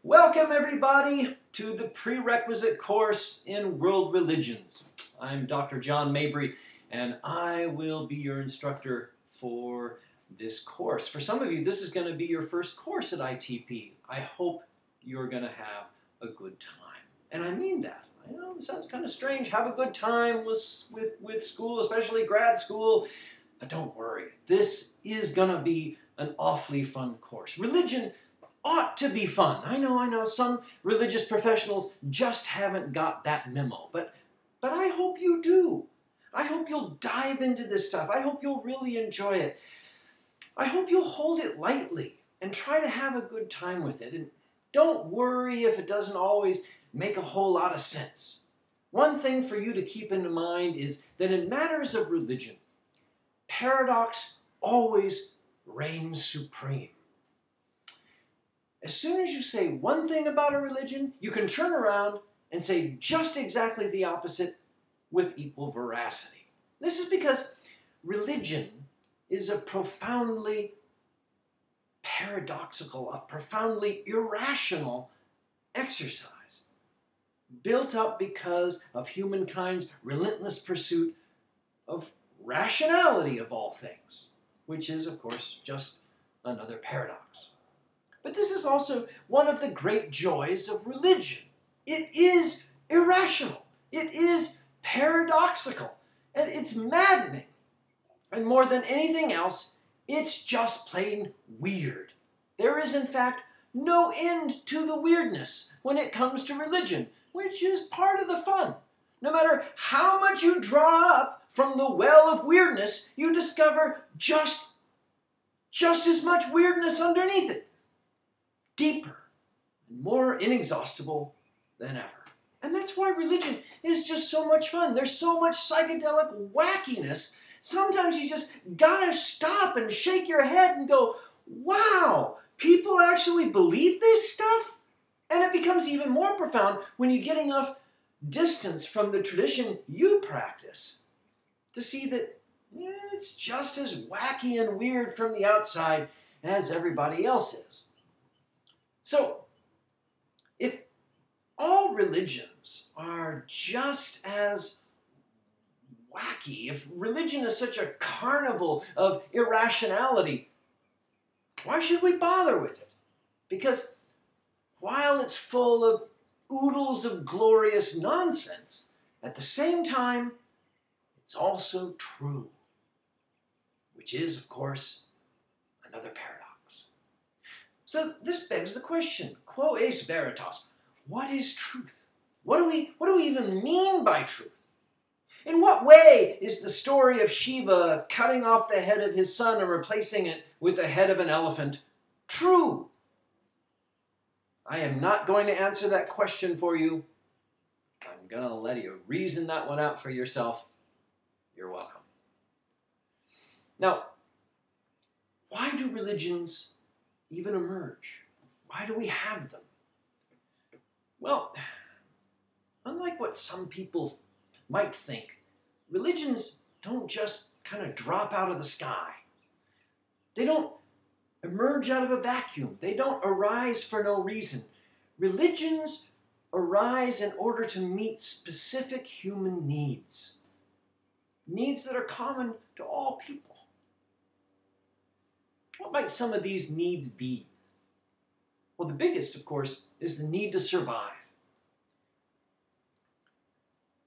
Welcome everybody to the prerequisite course in world religions. I'm Dr. John Mabry and I will be your instructor for this course. For some of you, this is going to be your first course at ITP. I hope you're going to have a good time. And I mean that. I know it sounds kind of strange. Have a good time with school, especially grad school. But don't worry. This is going to be an awfully fun course. Religion ought to be fun. I know, some religious professionals just haven't got that memo, but I hope you do. I hope you'll dive into this stuff. I hope you'll really enjoy it. I hope you'll hold it lightly and try to have a good time with it. And don't worry if it doesn't always make a whole lot of sense. One thing for you to keep in mind is that in matters of religion, paradox always reigns supreme. As soon as you say one thing about a religion, you can turn around and say just exactly the opposite with equal veracity. This is because religion is a profoundly paradoxical, a profoundly irrational exercise, built up because of humankind's relentless pursuit of rationality of all things, which is, of course, just another paradox. But this is also one of the great joys of religion. It is irrational. It is paradoxical. And it's maddening. And more than anything else, it's just plain weird. There is, in fact, no end to the weirdness when it comes to religion, which is part of the fun. No matter how much you draw up from the well of weirdness, you discover just as much weirdness underneath it. Deeper and more inexhaustible than ever. And that's why religion is just so much fun. There's so much psychedelic wackiness. Sometimes you just gotta stop and shake your head and go, wow, people actually believe this stuff? And it becomes even more profound when you get enough distance from the tradition you practice to see that it's just as wacky and weird from the outside as everybody else is. So, if all religions are just as wacky, if religion is such a carnival of irrationality, why should we bother with it? Because while it's full of oodles of glorious nonsense, at the same time, it's also true, which is, of course, another paradox. So this begs the question, quo est veritas? What is truth? What do we even mean by truth? In what way is the story of Shiva cutting off the head of his son and replacing it with the head of an elephant true? I am not going to answer that question for you. I'm going to let you reason that one out for yourself. You're welcome. Now, why do religions even emerge? Why do we have them? Well, unlike what some people might think, religions don't just kind of drop out of the sky. They don't emerge out of a vacuum. They don't arise for no reason. Religions arise in order to meet specific human needs. Needs that are common to all people. What might some of these needs be? Well, the biggest, of course, is the need to survive.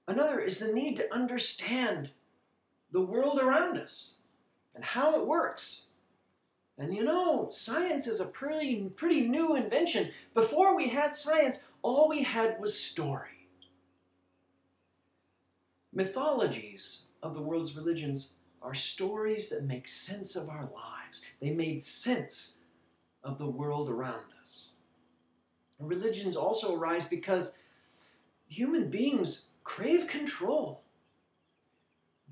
Another is the need to understand the world around us and how it works. And you know, science is a pretty new invention. Before we had science, all we had was story. Mythologies of the world's religions are stories that make sense of our lives. They made sense of the world around us. And religions also arise because human beings crave control.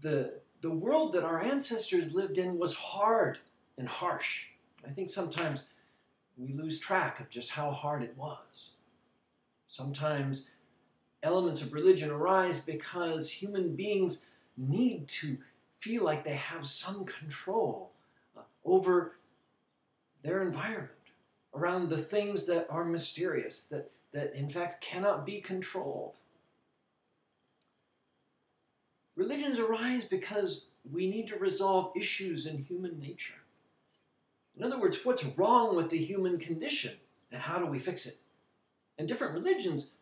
The world that our ancestors lived in was hard and harsh. I think sometimes we lose track of just how hard it was. Sometimes elements of religion arise because human beings need to feel like they have some control over their environment, around the things that are mysterious, that in fact cannot be controlled. Religions arise because we need to resolve issues in human nature. In other words, what's wrong with the human condition and how do we fix it? And different religions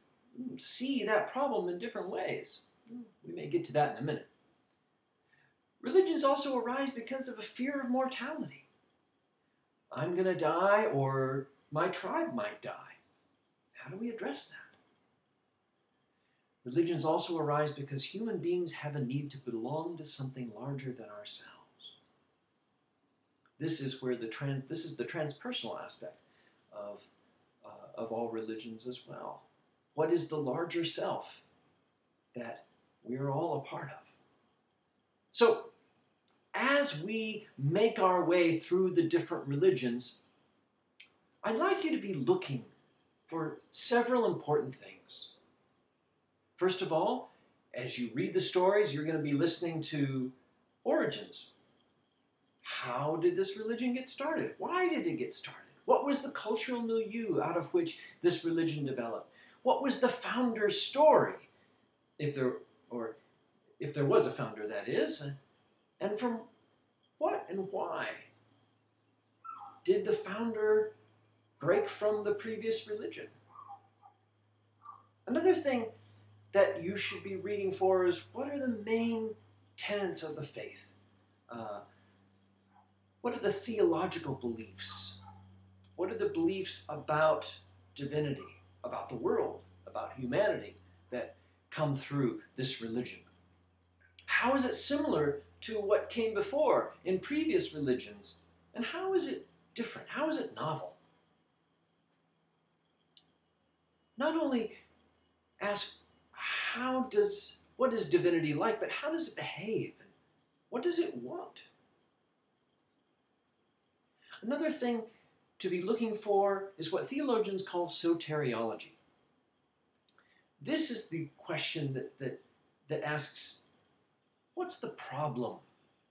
see that problem in different ways. We may get to that in a minute. Religions also arise because of a fear of mortality. I'm going to die, or my tribe might die. How do we address that? Religions also arise because human beings have a need to belong to something larger than ourselves. This is where the transpersonal aspect of all religions as well. What is the larger self that we're all a part of? So, as we make our way through the different religions, I'd like you to be looking for several important things. First of all, as you read the stories, you're going to be listening to origins. How did this religion get started? Why did it get started? What was the cultural milieu out of which this religion developed? What was the founder's story? If there was a founder, that is. And from what and why did the founder break from the previous religion? Another thing that you should be reading for is, what are the main tenets of the faith? What are the theological beliefs? What are the beliefs about divinity, about the world, about humanity that come through this religion? How is it similar to what came before in previous religions? And how is it different? How is it novel? Not only ask, what is divinity like, but how does it behave? What does it want? Another thing to be looking for is what theologians call soteriology. This is the question that asks, what's the problem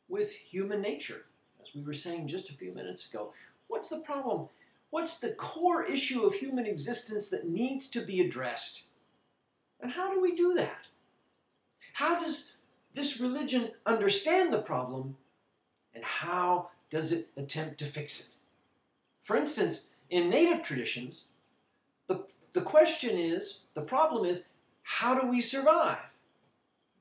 with human nature? As we were saying just a few minutes ago, what's the problem? What's the core issue of human existence that needs to be addressed? And how do we do that? How does this religion understand the problem, and how does it attempt to fix it? For instance, in native traditions, the question is, the problem is, how do we survive?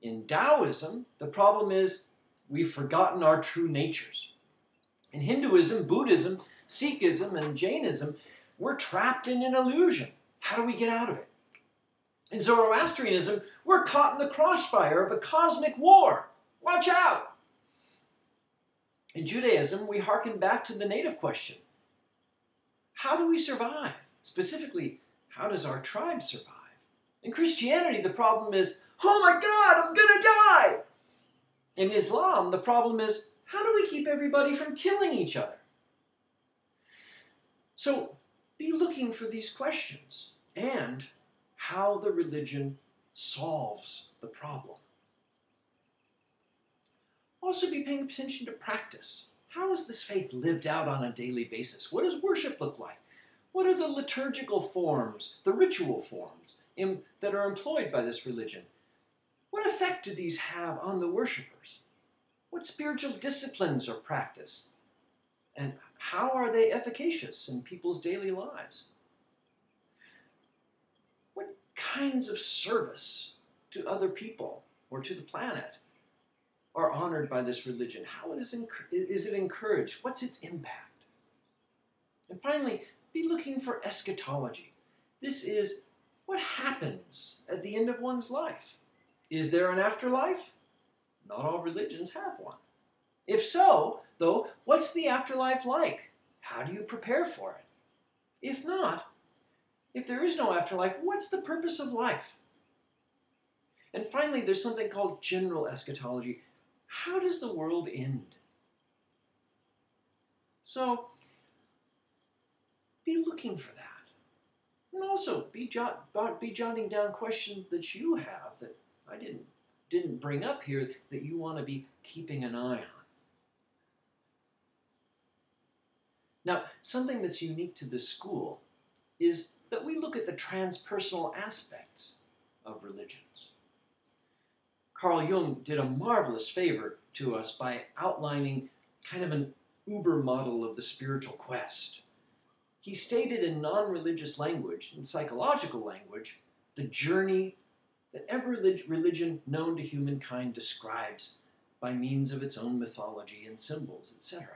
In Taoism, the problem is, we've forgotten our true natures. In Hinduism, Buddhism, Sikhism, and Jainism, we're trapped in an illusion. How do we get out of it? In Zoroastrianism, we're caught in the crossfire of a cosmic war. Watch out! In Judaism, we hearken back to the native question. How do we survive? Specifically, how does our tribe survive? In Christianity, the problem is, oh my God, I'm gonna die! In Islam, the problem is, how do we keep everybody from killing each other? So, be looking for these questions and how the religion solves the problem. Also be paying attention to practice. How is this faith lived out on a daily basis? What does worship look like? What are the liturgical forms, the ritual forms that are employed by this religion? What effect do these have on the worshipers? What spiritual disciplines are practiced? And how are they efficacious in people's daily lives? What kinds of service to other people or to the planet are honored by this religion? How is it encouraged? What's its impact? And finally, be looking for eschatology. This is what happens at the end of one's life. Is there an afterlife? Not all religions have one. If so, though, what's the afterlife like? How do you prepare for it? If not, if there is no afterlife, what's the purpose of life? And finally, there's something called general eschatology. How does the world end? So, be looking for that. And also, be jotting down questions that you have that I didn't bring up here that you want to be keeping an eye on. Now, something that's unique to this school is that we look at the transpersonal aspects of religions. Carl Jung did a marvelous favor to us by outlining kind of an Uber model of the spiritual quest. He stated in non-religious language, in psychological language, the journey that every religion known to humankind describes by means of its own mythology and symbols, etc.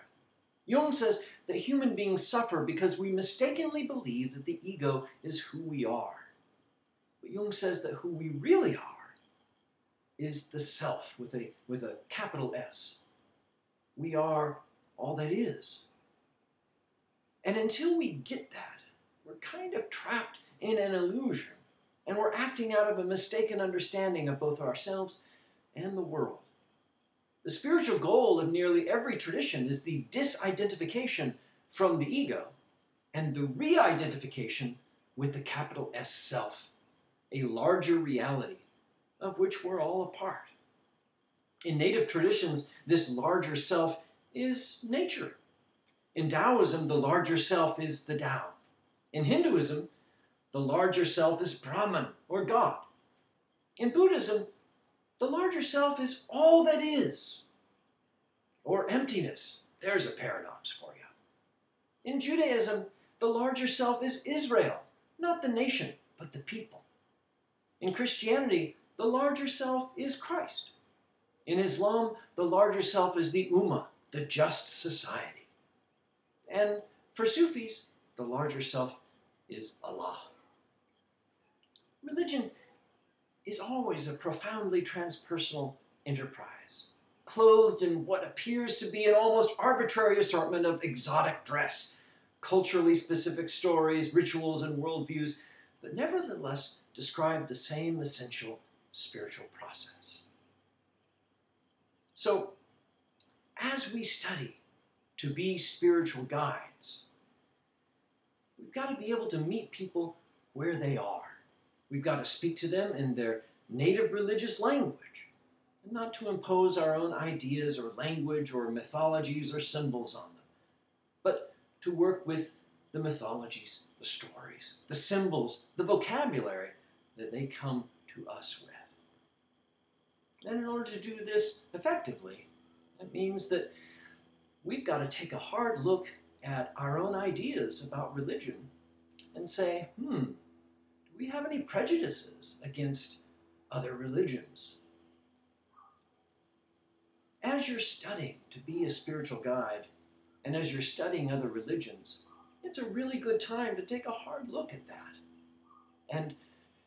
Jung says that human beings suffer because we mistakenly believe that the ego is who we are. But Jung says that who we really are is the self with a capital S. We are all that is. And until we get that, we're kind of trapped in an illusion, and we're acting out of a mistaken understanding of both ourselves and the world. The spiritual goal of nearly every tradition is the disidentification from the ego and the re-identification with the capital S self, a larger reality of which we're all a part. In native traditions, this larger self is nature. In Taoism, the larger self is the Tao. In Hinduism, the larger self is Brahman, or God. In Buddhism, the larger self is all that is, or emptiness. There's a paradox for you. In Judaism, the larger self is Israel, not the nation, but the people. In Christianity, the larger self is Christ. In Islam, the larger self is the Ummah, the just society. And for Sufis, the larger self is Allah. Religion is always a profoundly transpersonal enterprise, clothed in what appears to be an almost arbitrary assortment of exotic dress, culturally specific stories, rituals, and worldviews, but nevertheless describe the same essential spiritual process. So, as we study to be spiritual guides, we've got to be able to meet people where they are. We've got to speak to them in their native religious language, and not to impose our own ideas or language or mythologies or symbols on them, but to work with the mythologies, the stories, the symbols, the vocabulary that they come to us with. And in order to do this effectively, that means that we've got to take a hard look at our own ideas about religion and say, do we have any prejudices against other religions? As you're studying to be a spiritual guide, and as you're studying other religions, it's a really good time to take a hard look at that and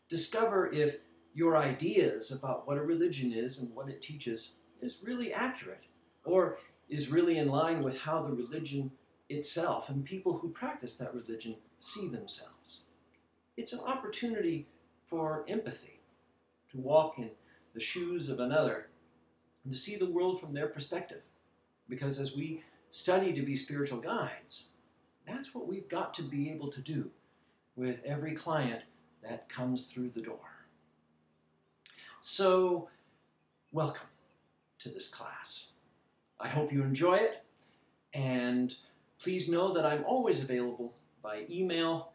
discover if your ideas about what a religion is and what it teaches is really accurate, or is really in line with how the religion itself and people who practice that religion see themselves. It's an opportunity for empathy, to walk in the shoes of another and to see the world from their perspective. Because as we study to be spiritual guides, that's what we've got to be able to do with every client that comes through the door. So, welcome to this class. I hope you enjoy it, and please know that I'm always available by email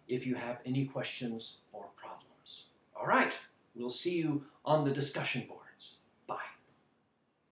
if you have any questions or problems. All right, we'll see you on the discussion board.